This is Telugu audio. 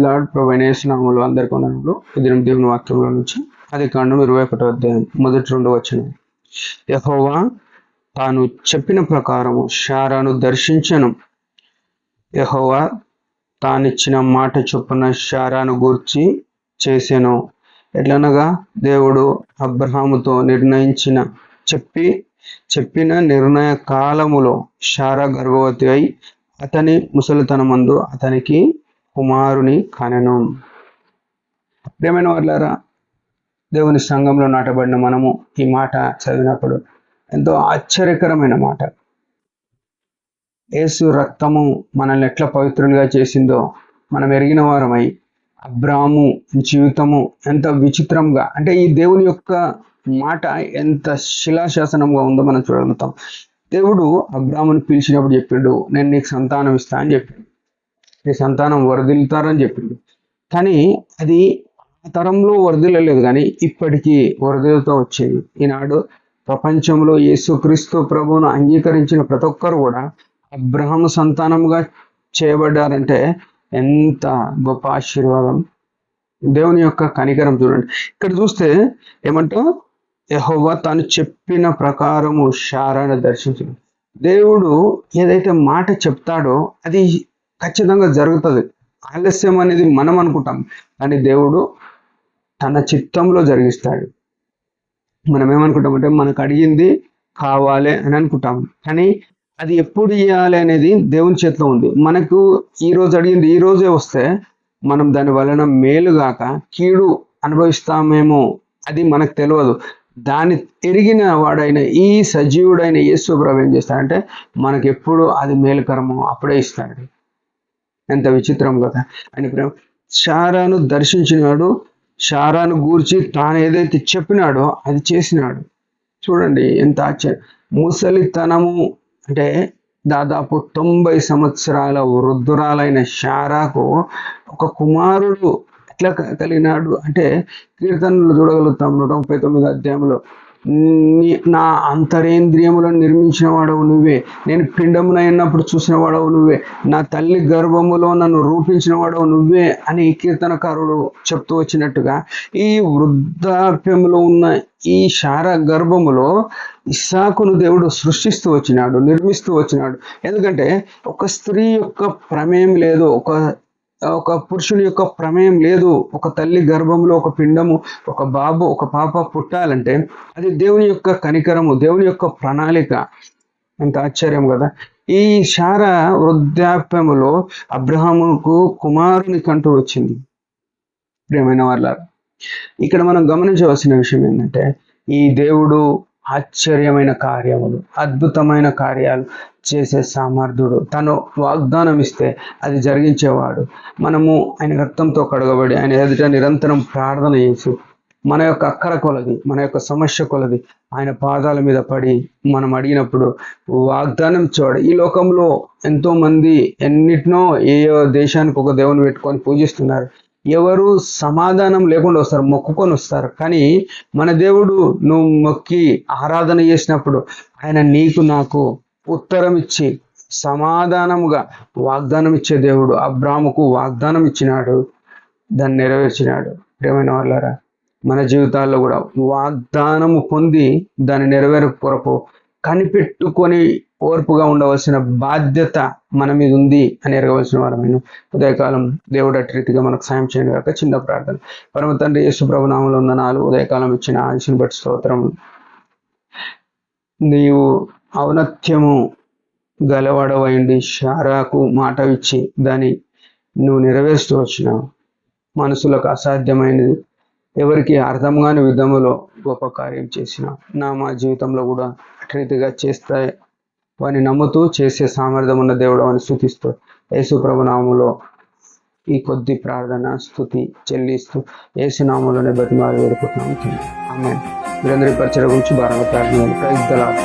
లార్డ్ ప్రొవైనేషనాములు అందరికీ వందనములు. ఇది దేవుని వాక్యంలో నుంచి ఆదికాండం 21వ అధ్యాయం మొదటి 2వ వచనం. యెహోవా తాను చెప్పిన ప్రకారము శారాను దర్శించెను. యెహోవా తానిచ్చిన మాట చొప్పున శారాను గూర్చి చేసెను. ఎట్లనగా దేవుడు అబ్రహాముతో చెప్పిన నిర్ణయ కాలములో శారా గర్భవతి అయి అతని ముసలితనమందు అతనికి కుమారుని కనెను. ప్రియమైన వాళ్ళారా, దేవుని సంఘంలో నాటబడిన మనము ఈ మాట చదివినప్పుడు ఎంతో ఆశ్చర్యకరమైన మాట. యేసు రక్తము మనల్ని ఎట్లా పవిత్రులుగా చేసిందో మనం ఎరిగిన వారమై, అబ్రాహాము జీవితము ఎంత విచిత్రంగా, అంటే ఈ దేవుని యొక్క మాట ఎంత శిలాశాసనంగా ఉందో మనం చూడగలుగుతాం. దేవుడు అబ్రాహాముని పిలిచినప్పుడు చెప్పిండు, నేను నీకు సంతానం ఇస్తా అని చెప్పిండు, నీ సంతానం వరదిల్లుతారని చెప్పిండు. కానీ అది ఆ తరంలో వరదిల్లలేదు, కానీ ఇప్పటికీ వరదిలతో వచ్చేది. ఈనాడు ప్రపంచంలో యేసుక్రీస్తు ప్రభువును అంగీకరించిన ప్రతి ఒక్కరు కూడా అబ్రహాము సంతానంగా చేయబడ్డారంటే ఎంత గొప్ప ఆశీర్వాదం. దేవుని యొక్క కనికరం చూడండి. ఇక్కడ చూస్తే ఏమంటా, యెహోవా తాను చెప్పిన ప్రకారము శారాను దర్శించింది. దేవుడు ఏదైతే మాట చెప్తాడో అది ఖచ్చితంగా జరుగుతుంది. ఆలస్యం అనేది మనం అనుకుంటాం, కానీ దేవుడు తన చిత్తంలో జరిగిస్తాడు. మనం ఏమనుకుంటామంటే మనకు అడిగింది కావాలి అని అనుకుంటాం, కానీ అది ఎప్పుడు ఇవ్వాలి అనేది దేవుని చేతిలో ఉంది. మనకు ఈ రోజు అడిగింది ఈ రోజే వస్తే మనం దాని వలన మేలుగాక కీడు అనుభవిస్తామేమో, అది మనకు తెలియదు. దాన్ని ఎరిగిన వాడైన ఈ సజీవుడైన యేసు ప్రభు ఏం చేస్తాడంటే మనకు ఎప్పుడు అది మేలుకరమో అప్పుడే ఇస్తాడు. ఎంత విచిత్రం కదా. అని శారాను దర్శించినాడు, శారాను గూర్చి తాను ఏదైతే చెప్పినాడో అది చేసినాడు. చూడండి ఎంత ఆశ్చర్యం. ముసలితనము అంటే దాదాపు 90 సంవత్సరాల వృద్ధురాలైన శారాకు ఒక కుమారుడు ఎట్లా కలిగినాడు అంటే కీర్తనలు చూడగలుగుతాం. 139 అధ్యాయంలో, నా అంతరేంద్రియములను నిర్మించిన వాడవు నువ్వే, నేను పిండమునైనప్పుడు చూసిన వాడవు నువ్వే, నా తల్లి గర్భములో నన్ను రూపించిన వాడవు నువ్వే అని కీర్తనకారుడు చెప్తూ వచ్చినట్టుగా ఈ వృద్ధాప్యంలో ఉన్న ఈ శారా గర్భములో ఇస్సాకును దేవుడు సృష్టిస్తూ వచ్చినాడు, నిర్మిస్తూ వచ్చినాడు. ఎందుకంటే ఒక స్త్రీ యొక్క ప్రమేయం లేదు, ఒక పురుషుని యొక్క ప్రమేయం లేదు. ఒక తల్లి గర్భంలో ఒక పిండము, ఒక బాబు, ఒక పాప పుట్టాలంటే అది దేవుని యొక్క కనికరము, దేవుని యొక్క ప్రణాళిక. ఎంత ఆశ్చర్యం కదా. ఈ శారా వృద్ధాప్యములో అబ్రహాముకు కుమారుని కంటూ వచ్చింది. ప్రియమైన వాళ్ళారా, ఇక్కడ మనం గమనించవలసిన విషయం ఏంటంటే ఈ దేవుడు ఆశ్చర్యమైన కార్యములు, అద్భుతమైన కార్యాలు చేసే సామర్థ్యుడు. తను వాగ్దానం ఇస్తే అది జరిగించేవాడు. మనము ఆయన రక్తంతో కడగబడి ఆయన ఎదుట నిరంతరం ప్రార్థన చేసి మన యొక్క అక్కర కొలది, మన యొక్క సమస్య కొలది ఆయన పాదాల మీద పడి మనం అడిగినప్పుడు వాగ్దానం చూడ. ఈ లోకంలో ఎంతో మంది ఎన్నిటినో ఏ దేశానికి ఒక దేవుని పెట్టుకొని పూజిస్తున్నారు. ఎవరు సమాధానం లేకుండా వస్తారు, మొక్కుకొని వస్తారు. కానీ మన దేవుడు నువ్వు మొక్కి ఆరాధన చేసినప్పుడు ఆయన నీకు నాకు ఉత్తరం ఇచ్చి సమాధానముగా వాగ్దానం ఇచ్చే దేవుడు. అబ్రాహాముకు వాగ్దానం ఇచ్చినాడు, దాన్ని నెరవేర్చినాడు. ప్రియమైన వాళ్ళారా, మన జీవితాల్లో కూడా వాగ్దానము పొంది దాన్ని నెరవేరు కొరకు కనిపెట్టుకొని ఓర్పుగా ఉండవలసిన బాధ్యత మన మీద ఉంది అని ఎరగవలసిన వారమైన ఉదయకాలం దేవుడు అటు రీతిగా మనకు సాయం చేయడం కాక చిన్న ప్రార్థన. పరమ తండ్రి యేసు ప్రభు నామములో వందనాలు. ఉదయకాలం ఇచ్చిన ఆయుష్ని బట్టి స్తోత్రం. నీవు ఔన్నత్యము గలవాడవైండి శారాకు మాట ఇచ్చి దాన్ని నువ్వు నెరవేరుస్తూ వచ్చినావు. మనుషులకు అసాధ్యమైనది, ఎవరికి అర్థం కాని విధములో గొప్ప కార్యం చేసినావు. మా జీవితంలో కూడా అటు రీతిగా చేస్తాయి వాని నమ్ముతూ చేసే సామర్థ్యం ఉన్న దేవుడు అని స్తుతిస్తూ యేసు ప్రభు నామములో ఈ కొద్ది ప్రార్థన స్తుతి చెల్లిస్తూ యేసు నామములోనే బతిమాలి వేడుకుంటున్నాము. ఆమేన్. మీరందరి పరిచయం గురించి భారంగా ప్రార్థన. Praise the lord.